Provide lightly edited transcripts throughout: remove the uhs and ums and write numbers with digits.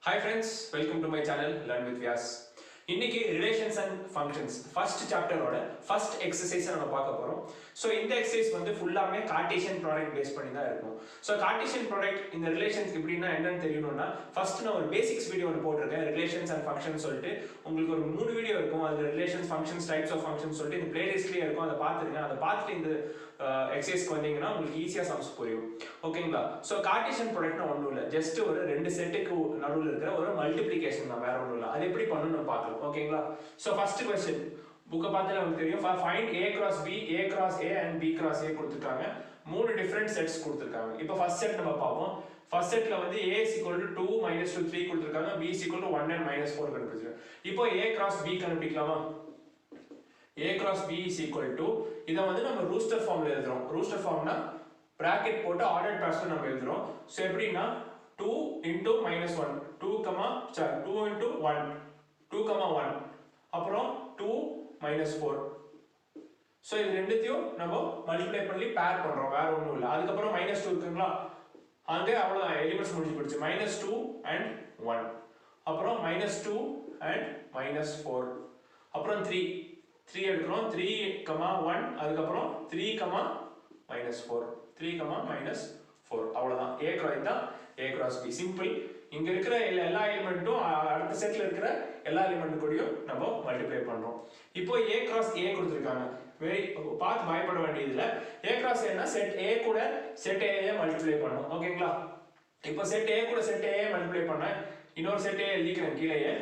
Hi friends, welcome to my channel Learn with Vyas. இன்னைக்கு relations and functions first சாப்டரோட first exercise நம்ம பார்க்க போறோம். ஸோ இந்த எக்ஸசைஸ் வந்து ஃபுல்லாமே கார்ட்டீசியன் ப்ராடக்ட் பேஸ் பண்ணி தான் இருக்கும். ஸோ கார்ட்டீசியன் ப்ராடக்ட் இந்த ரிலேஷன்ஸ் எப்படின்னா என்னன்னு தெரியணும்னா ஃபர்ஸ்ட் நான் ஒரு பேசிக்ஸ் வீடியோ ஒன்று போட்டிருக்கேன், ரிலேஷன்ஸ் அண்ட் ஃபங்க்ஷன் சொல்லிட்டு. உங்களுக்கு ஒரு 3 வீடியோ இருக்கும், அதில் relations functions types of function சொல்லிட்டு இந்த பிளேலிஸ்ட்லேயே இருக்கும். அதை பார்த்துருங்க. அதை பார்த்துட்டு இந்த எக்ஸசைஸ்க்கு வந்தீங்கன்னா உங்களுக்கு ஈஸியாக சம்ஸ் புரியும். ஓகேங்களா? ஸோ கார்ட்டீசியன் ப்ராடக்ட்னா ஒன்றும் இல்லை, ஜஸ்ட் ஒரு 2 செட்டுக்கு நடுவில் இருக்கிற ஒரு மல்டிப்ளிகேஷன் தான், வேற ஒன்றும் இல்லை. அது எப்படி பண்ணணும்னு பார்க்கலாம். ஓகேங்களா? ஸோ ஃபர்ஸ்ட் क्वेश्चन புக்கை பார்த்தாலே உங்களுக்கு தெரியும். Find A cross B, A cross A and B cross A கொடுத்துருக்காங்க. 3 டிஃபரெண்ட் செட்ஸ் கொடுத்துருக்காங்க. இப்போ ஃபர்ஸ்ட் செட் நம்ம பார்ப்போம். ஃபர்ஸ்ட் செட்ல வந்து A is equal to 2 minus 2 3 கொடுத்துருக்காங்க, B is equal to 1 and minus 4 கண்டுபிடிச்சிருக்காங்க. இப்போ A cross B கண்டுபிடிக்கலாமா? A cross B is equal to, இதை வந்து நம்ம ரூஸ்டர் ஃபார்ம்ல எழுதுறோம். ரூஸ்டர் ஃபார்ம்னா பிராக்கெட் போட்டு ஆர்டர்ட் பேர்ஸ்ல நம்ம எழுதுறோம். ஸோ எப்படின்னா 2 into minus 1, 2 into 1, 2, 1, அப்புறம் 2 minus 4. ஸோ இது ரெண்டுத்தையும் நம்ம மல்டிப்ளை பண்ணி பேர் பண்றோம், வேற ஒன்றும் இல்லை. அதுக்கப்புறம் மைனஸ் 2 இருக்குங்களா, அங்கே அவ்வளோதான், எலிமெண்ட்ஸ் முடிஞ்சு போயிடுச்சு. -2 and 1, அப்புறம் -2 and -4, அப்புறம் 3 எடுக்கிறோம். 3, 1, அதுக்கப்புறம் 3, -4, 3, -4, அவ்வளோதான். A cross B simple. இங்க இருக்கிற எல்லா எலிமெண்ட்டும் அடுத்த செட்ல இருக்கிற எல்லா எலிமெண்ட் கூடயும் நம்ம மல்டிப்ளை பண்றோம். இப்போ A cross A கொடுத்திருக்காங்க. பார்த்து பயப்பட வேண்டியது இல்ல. A cross A னா செட் A கூட செட் A மல்டிப்ளை பண்ணணும். ஓகேங்களா? இப்போ செட் A கூட செட் A மல்டிப்ளை பண்ண இன்னொரு செட் A எழுதிக்கிறேன் கீழேயே.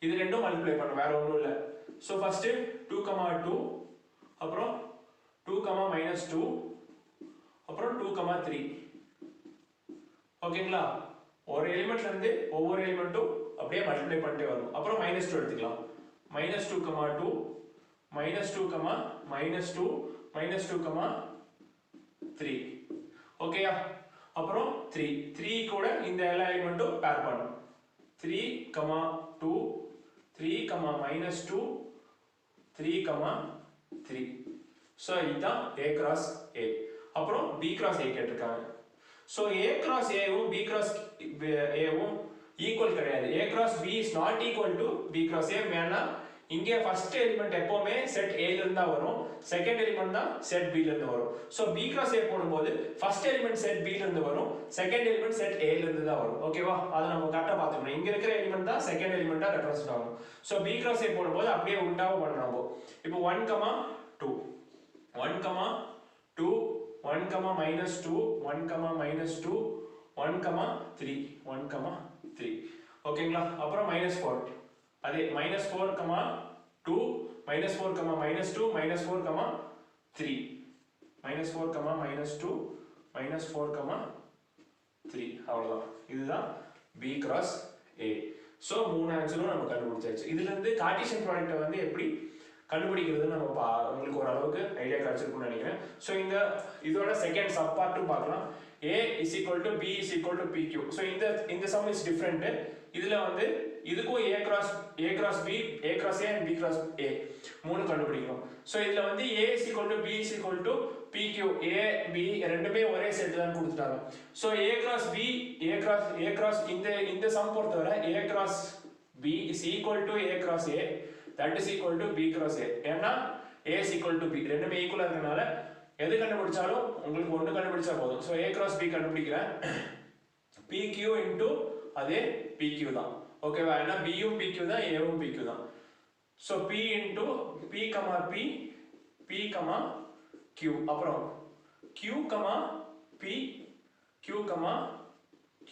இது ரெண்டும் மல்டிப்ளை பண்ண, வேற ஒன்றும் இல்லை. ஸோ ஃபர்ஸ்ட் 2, 2, அப்புறம் 2, -2, அப்புறம் 2, 3. ஓகேங்களா? ஒரு எலிமெண்ட்ல இருந்து ஒவ்வொரு எலிமெண்ட்டும் அப்படியே மல்டிப்ளை பண்ணிட்டே வரும். அப்புறம் -2 எடுத்துக்கலாம். -2, 2, -2, -2, -2, 3. ஓகேயா? அப்புறம் 3 கூட இந்த எல்லா எலிமெண்ட்டும் பேர் பண்ணணும். 3, 2, 3, -2, 3, 3. ஸோ இதுதான் A cross A. அப்புறம் B cross A கேட்டிருக்காங்க. ஸோ A cross A வும் B cross A வும் ஈக்குவல் கிடையாது. A cross B is not equal to B cross A. ஏன்னா இங்கே ஃபர்ஸ்ட் எலிமெண்ட் எப்பவுமே செட் A ல இருந்தா வரும், செகண்ட் எலிமெண்ட் தான் செட் B ல இருந்து வரும். ஸோ B cross A போடும்போது ஃபர்ஸ்ட் எலிமெண்ட் செட் B ல இருந்து வரும், செகண்ட் எலிமெண்ட் செட் A ல இருந்து தான் வரும். ஓகேவா? அதை நம்ம கரெக்டாக பார்த்துக்கணும். இங்க இருக்கிற எலிமெண்ட் தான் செகண்ட் எலிமெண்டா ரெப்ரசென்ட் ஆகும். ஸோ B cross A போடும்போது அப்படியே உண்டாக பண்ணணும். இப்போ 1, 2, 1, 2, 1, -2, 1, -2, 1, 3, 1, 3. ஓகேங்களா? அப்புறம் -4. அதே -4, 2, -4, -2, -4, -3, -4, -2, -4, 3. அவ்வளவுதான். இதுதான் B cross A. சோ 3 ஆன்சரும் நம்ம கண்டுபிடிச்சாச்சு. இதுல இருந்து கார்ட்டீசியன் ப்ராடக்ட்டை வந்து எப்படி கண்டுபிடிக்கிறதுன்னு நம்ம உங்களுக்கு ஒரு அளவுக்கு ஐடியா கிடைச்சிருக்கும்னு நினைக்கிறேன். ஸோ இதோட செகண்ட் சப் பார்ட்டும் பார்க்கலாம். A is equal to B is equal to PQ. So இந்த சம் இஸ் டிஃப்ரெண்ட். இதுல வந்து இதுக்கும் A cross B, A cross A and B cross A 3 கண்டுபிடிக்கணும். ஸோ இதுல வந்து A is equal to B is equal to PQ. A B ரெண்டுமே ஒரே set தான் கொடுத்துட்டாங்க. So A cross B, A cross இந்த சம் பொறுத்தவரை A cross B is equal to A cross A, that is equal to B cross A. ஏன்னா A is equal to B ரெண்டுமே ஈக்குவலா இருக்கனால எது கண்டுபிடிச்சாலும் உங்களுக்கு ஒன்று கண்டுபிடிச்சா போதும். ஸோ A cross B கண்டுபிடிக்கிறேன். PQ into அதே PQ தான். ஓகேவா? ஏன்னா B யும் PQ தான், A யும் PQ தான். So P into P, P, Q, அப்புறம் Q, P, Q, Q.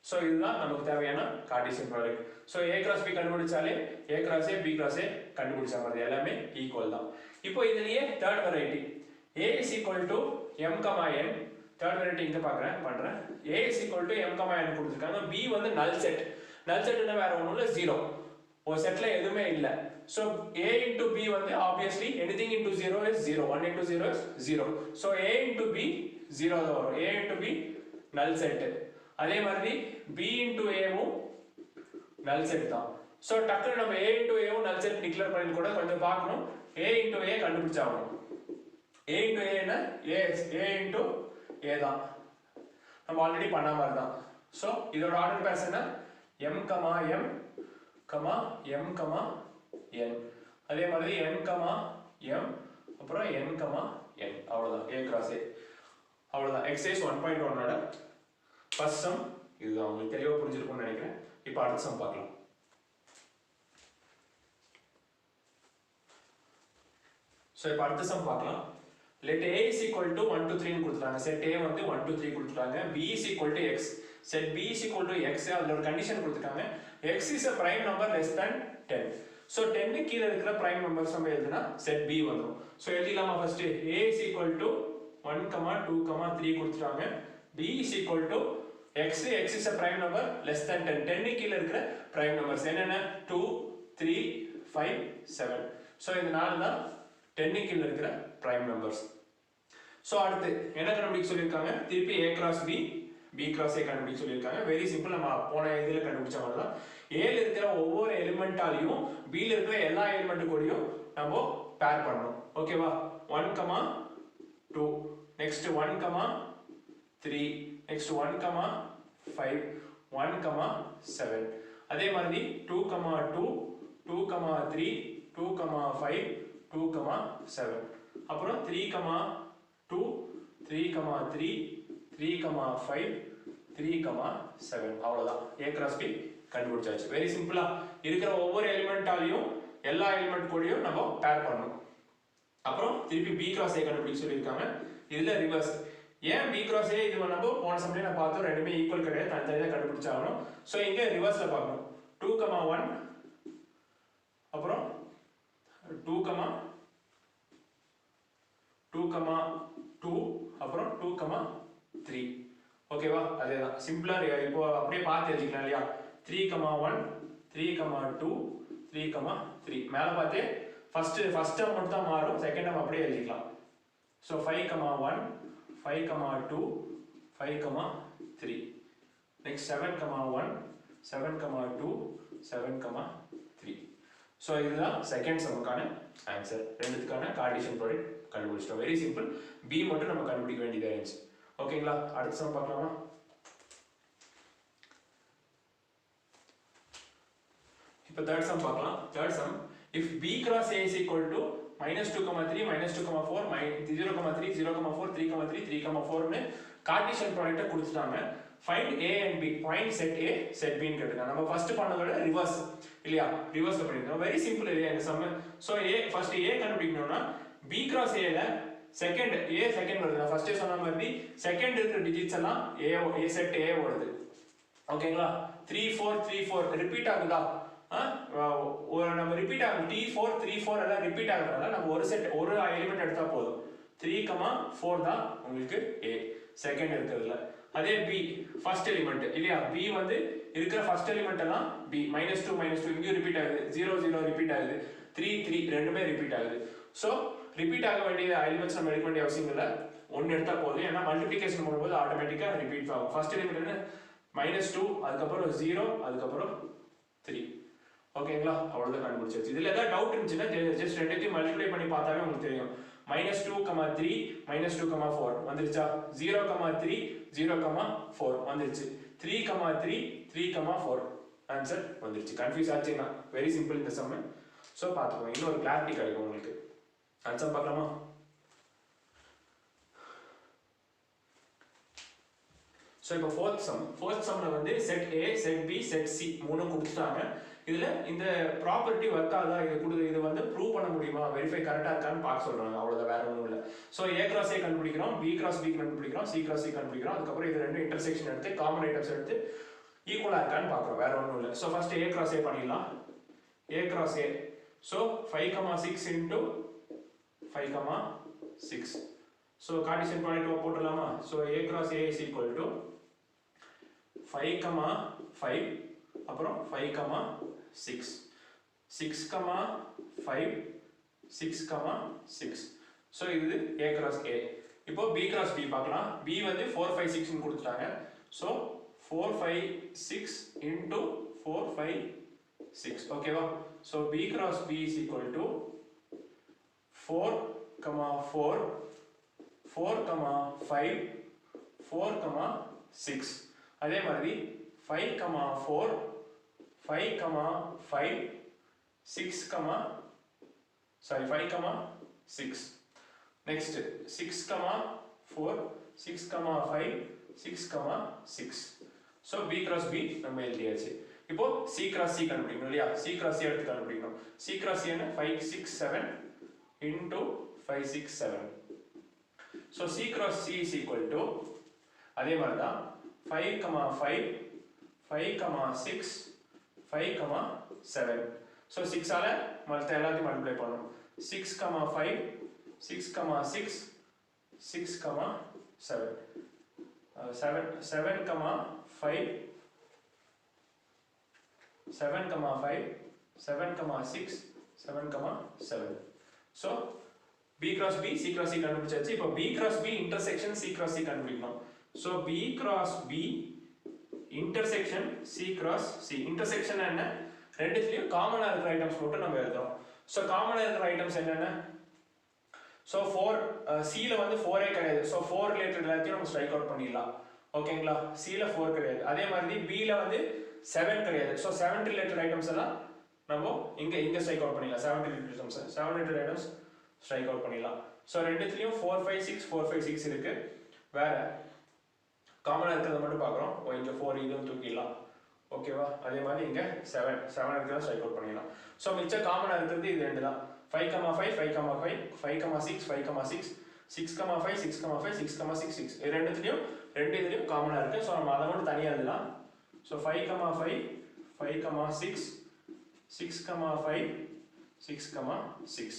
So இதுதான் நமக்கு தேவையான Cartesian product. So A cross B கண்டுபிடிச்சாலே A cross A, B cross A கண்டுபிடிச்சா மாதிரி எல்லாமே ஈக்குவல் தான். இப்போ இதுலயே third variety A is equal to M, N. Third variety இங்க பண்றேன். A is equal to M, N கொடுத்திருக்காங்க. B வந்து நல் செட். நல் செட்னா வேற ஒண்ணும் இல்ல, 0. ஒரு செட்ல எதுவுமே இல்ல. So A into B வந்து obviously anything into 0 is 0, 1 into 0 is 0. So A into B 0 தான் வரும். A into B நல் செட். அதே மாதிரி B into A வும் நல் செட் தான். சோ டக்குனு நம்ம A into A வும் நல் செட் டிக்ளேர் பண்ணி கூட கொஞ்சம் பார்க்கணும். A into A கண்டுபிடிச்சாகணும். A into A என்ன? A into A தான். நம்ம ஆல்ரெடி பண்ண மாதிரி தான். ஸோ இதோட ஆர்டர் பேர்ஸ் என்ன m, m, m, n. அதே மாதிரி n, m, அப்புறம் n, n. அவ்வளோதான் a cross a. அவ்வளோதான் எக்ஸசைஸ் 1.1ஓட ஃபர்ஸ்ட் சம் இதுதான். உங்களுக்கு தெளிவாக புரிஞ்சிருக்கும்னு நினைக்கிறேன். இப்போ அடுத்த சம் பார்க்கலாம். ஸோ இப்போ அடுத்த சம் பார்க்கலாம். let a is equal to 1 to 3 ன்னு கொடுத்துட்டாங்க. set a வந்து 1 to 3 கொடுத்துட்டாங்க. b is equal to x. set b is equal to x. அதில் ஒரு கண்டிஷன் கொடுத்துட்டாங்க. x is a prime number less than 10. So 10 கீழே இருக்கிற prime numbers நம்ம எழுதுனா set b வந்துடும். ஸோ எழுதிடலாமா first a is equal to 1, 2, 3 கொடுத்துட்டாங்க. b is equal to x is a prime number less than 10. 10 கீழே இருக்கிற prime numbers என்னென்ன 2, 3, 5, 7. ஸோ இந்த 4 தான் 10 கீழே இருக்கிற prime numbers. ஸோ அடுத்து என்ன கண்டுபிடிக்க சொல்லியிருக்காங்க? திருப்பி a cross b, b cross a கண்டுபிடிக்க சொல்லியிருக்காங்க. வெரி சிம்பிள், நம்ம போன இதில் கண்டுபிடிச்ச மாதிரி தான். ஏல இருக்கிற ஒவ்வொரு எலிமெண்டாலையும் பியில் இருக்கிற எல்லா எலிமெண்ட் கூடயும் நம்ம பேர் பண்ணணும். ஓகேவா? 1, 2, next 1, 3, next 1, 5, 1, 7. அதே மாதிரி 2, 2, 2, 3, 2, 5, 2, 7. அப்புறம் 3, 2, 3, 3, 3, 5, 3, 7. அவ்வளவுதான் a cross b கண்டுபிடிச்சாச்சு. வெரி சிம்பிளா இருக்கிற ஒவ்வொரு எலிமெண்டாலையும் எல்லா எலிமெண்ட் கூடயும் நம்ம பேர் பண்ணணும். அப்புறம் திருப்பி b cross a கண்டுபிடிக்க சொல்லியிருக்காங்க. இதுல ரிவர்ஸ். ஏன் b cross a இது நம்ம போன சம்ல நான் பார்த்தோம், ரெண்டுமே ஈக்குவல் கிடையாது, தனித்தனியா கண்டுபிடிச்சாகணும். ஸோ இங்க ரிவர்ஸ்ல பார்க்கணும். 2, 1, அப்புறம் 2, 2, அப்புறம் 2, 3. ஓகேவா? அதேதான் சிம்பிளா இப்போ அப்படியே பார்த்து எழுதிக்கலாம் இல்லையா? 3, 1, 3, 2, 3, 3. மேல பார்த்தே ஃபர்ஸ்ட் டேர்ம் மட்டும் தான் மாறும், செகண்ட் டேர்ம் அப்படியே எழுதிக்கலாம். ஸோ 5, 1, 5, 2, 5, 3. நெக்ஸ்ட் 7, 1, 7, 2, 7, 3. ஸோ இதுதான் செகண்ட் சம்முக்கான ஆன்சர். ரெண்டுத்துக்கான கார்ட்டீசியன் ப்ராடக்ட் கண்டுபிடிச்சிட்டோம். Very simple. பி மட்டும் நம்ம கண்டுபிடிக்க வேண்டியதா இருந்துச்சு. ஓகேங்களா? அடுத்த சம் பார்க்கலாமா? இப்போ தேர்ட் சம் பார்க்கலாம். Third sum, if b cross a is equal to -2, 3, -2, 4, -0, 3, 0, 4, 3, 3, 3, 4 னு கார்ட்டீசியன் ப்ராடக்ட்டை கொடுத்துட்டாங்க. find a and b, find set a set b ன்னு கேட்டாங்க. நம்ம ஃபர்ஸ்ட் பண்ணதோட ரிவர்ஸ் இல்லையா? ரிவர்ஸ்ல பண்ணிருக்கோம். வெரி சிம்பிள் இல்லையா இந்த sum? So a first a கண்டுபிடிக்கணும்னா b cross a ல செகண்ட் a செகண்ட் வருது. நான் ஃபர்ஸ்டே சொன்ன மாதிரி செகண்ட் இருக்கிற டிஜிட்ஸ் எல்லாம் a செட் a வருது. ஓகேங்களா? 3, 4, 3, 4 ரிப்பீட் ஆகுதா? நம்ம ரிப்பீட் ஆகும். 3, 4, 3, 4 எல்லாம் ரிப்பீட் ஆகுறதால நம்ம ஒரு செட் ஒரு எலிமெண்ட் எடுத்தா போதும். 3, 4 தான் உங்களுக்கு a செகண்ட் இருக்கிறதுல. அதே b ஃபர்ஸ்ட் எலிமெண்ட் இல்லையா? b வந்து இருக்கிற ஃபர்ஸ்ட் எலிமெண்ட் எல்லாம் b -2, -2 இங்க ரிப்பீட் ஆகுது. 0, 0 ரிப்பீட் ஆகுது. 3, 3 ரெண்டுமே ரிப்பீட் ஆகுது. சோ ரிப்பீட் ஆக வேண்டிய எலிமெண்ட்ஸ் நம்ம எடுக்க வேண்டிய அவசியம் இல்லை, ஒன்று எடுத்தா போதும். ஏன்னா மல்டிப்ளிகேஷன் பண்ணும்போது ஆட்டோமேட்டிக்கா ரிப்பீட் ஆகும். ஃபர்ஸ்ட் எலிமெண்ட் என்ன? -2, அதுக்கப்புறம் 0, அதுக்கப்புறம் 3. ஓகேங்களா? அவ்வளவுதான் கண்டுபிடிச்சாச்சு. இதுல ஏதாவது டவுட் இருந்துச்சுன்னா ஜஸ்ட் ரெண்டுத்தையும் மல்டிப்ளை பண்ணி பார்த்தாவே உங்களுக்கு தெரியும். -2, 3, -2, 4 வந்துருச்சா? 0, 3, 0, 4 வந்துருச்சு. 3, 3, 3, 4 ஆன்சர் வந்துருச்சு. கன்ஃபியூஸ் ஆச்சுன்னா வெரி சிம்பிள் இந்த சம். ஸோ பார்த்துக்கோங்க, இன்னும் ஒரு கிளாரிட்டி கிடைக்கும் உங்களுக்கு. ஆன்சர் பார்க்கலாமா? ஸோ இப்போ ஃபோர்த் சம்ல வந்து set A, set B, set C மூணும் கொடுத்துட்டாங்க. இதுல இந்த ப்ராப்பர்ட்டி ஒர்க் ஆகுதா, இது வந்து ப்ரூவ் பண்ண முடியுமா, வெரிஃபை கரெக்டா இருக்கான்னு பார்க்க சொல்றாங்க. அவ்வளவுதான், வேற ஒன்றும் இல்லை. ஸோ A cross A கண்டுபிடிக்கிறோம், B cross B கண்டுபிடிக்கிறோம், C cross C கண்டுபிடிக்கிறோம். அதுக்கப்புறம் இது ரெண்டு இன்டர்செக்ஷன் எடுத்து காமன் ஐட்டம்ஸ் எடுத்து ஈக்குவலா இருக்கான்னு பார்க்குறோம், வேற ஒன்றும் இல்லை. So first A cross A பண்ணிடலாம். A cross A. So 5, 6 into 5, 6. So Cartesian product போட்டுடலாமா? So A cross A is equal to 5, 5 அப்புறம் 5, 6. 6, 5, 6, 6. ஸோ இது A cross A. இப்போ B cross B பார்க்கலாம். B வந்து 4, 5, 6 கொடுத்துட்டாங்க. So 4, 5, 6 into 4, 5, 6. ஓகேவா? So B cross B is equal to 4, 4, 4, 5, 4, 6. அதே மாதிரி 5, 4, 5, 5, 6, 5, 6. Next 6, 4, 6, 5, 6, 6. So B cross B நம்ம எழுதியாச்சு. இப்போ C cross C கண்டுபிடிக்கணும் இல்லையா? C cross C எடுத்து கண்டுபிடிக்கணும். C cross C என்ன 5, 6, 7 into 5, 6, 7. So C cross C is equal to அதே மாதிரி தான் 5, 5, 5, 6, 5, 7. So 6 ஆல எல்லாத்தையும் மல்டிப்ளை பண்ணணும். 6, 5, 6, 6, 6, 7. 7, 5, 7, 5, 7, 6, 7, 7. So B cross B, C cross C கண்டுபிடிச்சாச்சு. இப்போ B cross B intersection C cross C கண்டுபிடிக்கணும். So B cross B intersection C cross C. Intersection என்ன? ரெண்டுத்துலயும் காமனா இருக்கிற ஐட்டம்ஸ் மட்டும் நம்ம எழுதுறோம். So காமனா இருக்கிற ஐட்டம்ஸ் என்னென்ன? So 4 C ல வந்து 4 கிடையாது. So 4 ரிலேட்டட் எல்லாத்தையும் நம்ம ஸ்ட்ரைக் அவுட் பண்ணிடலாம். ஓகேங்களா? C ல 4 கிடையாது. அதே மாதிரி B ல வந்து 7 கிடையாது. So 7 ரிலேட்டட் ஐட்டம்ஸ் எல்லாம் நம்ம இங்க ஸ்ட்ரைக் அவுட் பண்ணிடலாம். 7 related items 7 related items strike out பண்ணிடலாம். So ரெண்டுத்துலயும் 4, 5, 6, 4, 5, 6 இருக்கு. வேற காமனா இருக்கிறத மட்டும் பார்க்குறோம். இங்க 4 இதுவும் தூக்கிடலாம். ஓகேவா? அதே மாதிரி இங்க 7 இருக்கிறத ஸ்ட்ரைக் அவுட் பண்ணிடலாம். ஸோ மிச்சம் காமனா இருக்கிறது இது ரெண்டு தான். 5, 5, 5, 5, 5, 6, 5, 6, 6, 5, 6, 5, 6, 6, 6. இது ரெண்டுத்துலயும் இதுலயும் காமனா இருக்கு. ஸோ நம்ம அதை மட்டும் தனியா எழுதலாம். ஸோ 5, 5, 5, 6, 6, 5, 6, 6.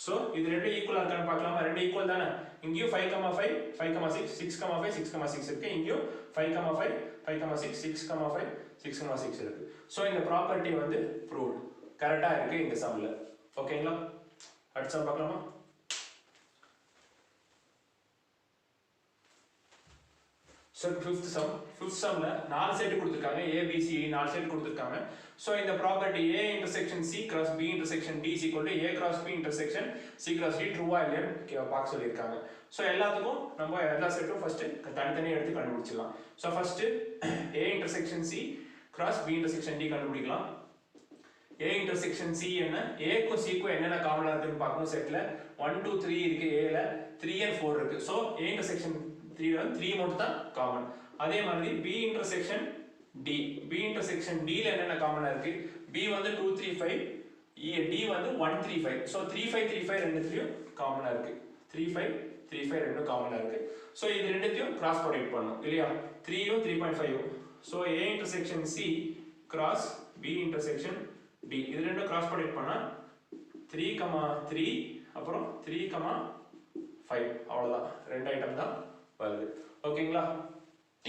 ஸோ இது ரெண்டு ஈக்குவலா இருக்கான்னு பார்க்கலாமா? ரெண்டு ஈக்குவல் தானே. இங்கேயும் 5, 5, 5, 6, 6, 5, 6, 6 இருக்கு. இங்கேயும் 5, 5, 5, 6, 6, 5, 6, 6 இருக்கு. ஸோ இந்த ப்ராப்பர்ட்டி வந்து ப்ரூவ்ட் கரெக்டா இருக்கு இந்த சம்ல. ஓகேங்களா? அடுத்த சம் பார்க்கலாமா? So fifth sumல 4 செட் கொடுத்திருக்காங்க. A B C 4 செட் கொடுத்திருக்காங்க. So இந்த property A intersection C cross B intersection D is equal to A cross B intersection C cross D ட்ரூவா இல்லையான்னு பார்க்க சொல்லியிருக்காங்க. So எல்லாத்துக்கும் நம்ம எல்லா செட்டும் ஃபர்ஸ்ட் தனித்தனியா எடுத்து கண்டுபிடிச்சிடலாம். So first A intersection C cross B intersection D கண்டுபிடிக்கலாம். A intersection C என்ன? A க்கும் C க்கும் என்னென்ன காமனா இருக்குன்னு பார்க்கணும். செட்ல 1 2 3 இருக்கு. A ல 3 and 4 இருக்கு. So A intersection 3 வந்து 3 மட்டும் தான் காமன். அதே மாதிரி B intersection D. B intersection D ல என்னென்ன காமனா இருக்கு? B வந்து 2 3 5, D வந்து 1 3 5. So 3 5 3 5 ரெண்டுத்துலயும் காமனா இருக்கு. 3 5 3 5 ரெண்டும் காமனா இருக்கு. So இது ரெண்டுத்தையும் கிராஸ் ப்ராடக்ட் பண்ணனும் இல்லையா? 3 யும் 3.5. So A intersection C cross B intersection D. இது ரெண்டும் கிராஸ் ப்ராடக்ட் பண்ணா 3, 3 அப்புறம் 3, 5 அவ்வளவுதான். ரெண்டு ஐட்டம் தான் வருது. ஓகேங்களா?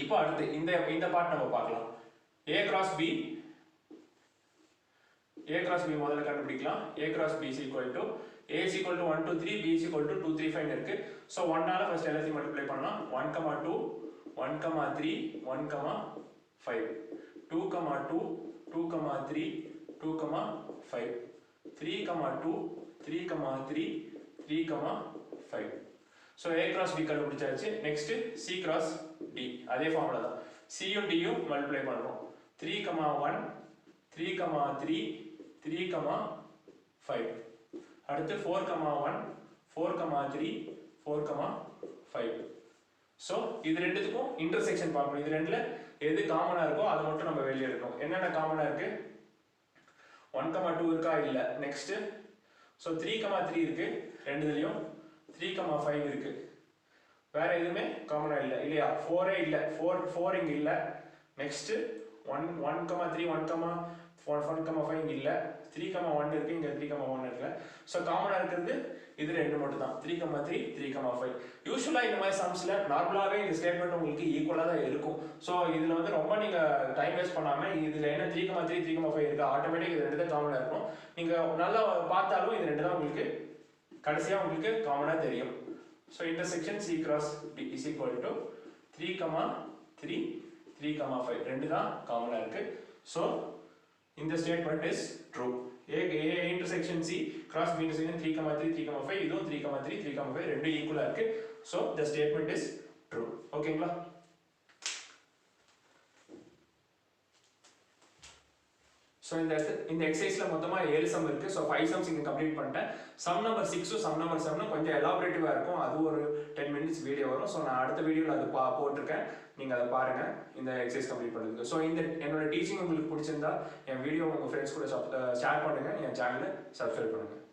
இப்போ அடுத்து இந்த பார்ட் நம்ம பார்க்கலாம். A cross B முதல்ல கண்டுபிடிக்கலாம். A cross B is equal to A is equal to 1 2 3, B is equal to 2 3 5 இருக்கு. So 1 ஆல ஃபர்ஸ்ட் எல்லாத்தையும் மல்டிப்ளை பண்ணலாம். 1 2 1 3 1 5 2 2 2 3 2 5 3 2 3 3 3 5. So A cross B கண்டுபிடிச்சாச்சு. நெக்ஸ்ட் C cross D அதே ஃபார்முலா தான். C யும் D யும் மல்டிப்ளை பண்றோம். 3 1 3 3 3 5. அடுத்து 4 1 4 3 4 5. So இது ரெண்டுத்துக்கும் இன்டர்செக்ஷன் பார்க்கணும். இது ரெண்டுல எது காமனா இருக்கோ அதை மட்டும் நம்ம வெளிய எடுக்கணும். என்னென்ன காமனா இருக்கு? 1 2 இருக்கா? இல்ல. நெக்ஸ்ட் so 3 3 இருக்கு ரெண்டுலயும். 3 5 இருக்கு. வேற எதுவுமே காமனா இல்ல இல்லையா? 4 இல்ல. 4 இங்க இல்ல. நெக்ஸ்ட் 1 3 1 5 இங்க இல்ல. 3 1 இருக்கு. இங்க 3 1 இருக்கு. சோ காமனா இருக்குது இது ரெண்டு மட்டும் தான். 3 3 3 5. யூசுவலா இந்த மாதிரி சம்ஸ்ல நார்மலாவே இந்த ஸ்டேட்மென்ட் உங்களுக்கு ஈக்குவலா தான் இருக்கும். சோ இதுல வந்து ரொம்ப நீங்க டைம் வேஸ்ட் பண்ணாம இதுல என்ன 3 3 3 5 இருக்கு ஆட்டோமேட்டிக் இது ரெண்டு தான் காமனா இருக்கும். நீங்க நல்லா பார்த்தாலும் இது ரெண்டு தான் உங்களுக்கு கடைசியா உங்களுக்கு காமனா தெரியும். So intersection C cross D is equal to 3 3 3 5 ரெண்டு தான் காமனா இருக்கு. So இந்த statement is true. A intersection C cross B intersection 3 3 3 5 இதுவும் 3 3 3 5 ரெண்டு ஈக்குவலா இருக்கு. So the statement is true. ஓகேங்களா? ஸோ இந்த எக்ஸசைஸில் மொத்தமாக 7 சம் இருக்குது. ஸோ 5 சம்ஸ் இங்கே கம்ப்ளீட் பண்ணிட்டேன். சம் நம்பர் 6 சம் நம்பர் 7 கொஞ்சம் எலாபரேட்டிவாக இருக்கும். அது ஒரு 10 மினிட்ஸ் வீடியோ வரும். ஸோ நான் அடுத்த வீடியோவில் அது போட்டிருக்கேன். நீங்கள் அதை பாருங்கள் இந்த எக்ஸசைஸ் கம்ப்ளீட் பண்ணுறதுக்கு. ஸோ என்னோட டீச்சிங் உங்களுக்கு பிடிச்சிருந்தா என் வீடியோ உங்கள் ஃப்ரெண்ட்ஸ் கூட ஷேர் பண்ணுங்கள். என் சேனலை சப்ஸ்கிரைப் பண்ணுங்கள்.